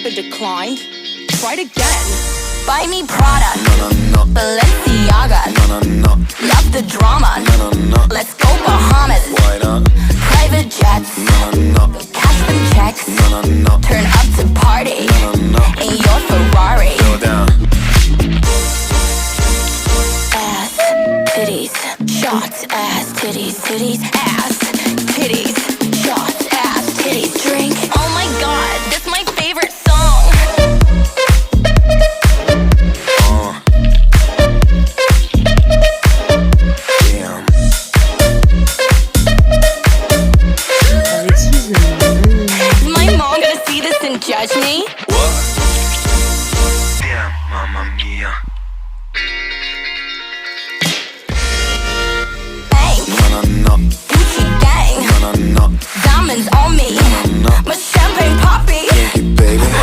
been declined. Try it again. Buy me Prada, No, no, no. Balenciaga. No, no, no. Love the drama. No, no, no. Let's go Bahamas. Why not? Private jets. No, no, no. Cash them checks. No, no, no. Turn up to party No, no, no. in your Ferrari. Go down. Ass, titties, shots. Ass, titties, titties, ass, titties, shots. Ass, titties, drink. Oh my god, this is my favorite song. Damn. Is my mom gonna see this and judge me? What? Damn, mamma mia. Bang, No, no, no. Gucci gang, No, no, no. diamonds on me. No, no. My champagne poppy. Thank you, baby.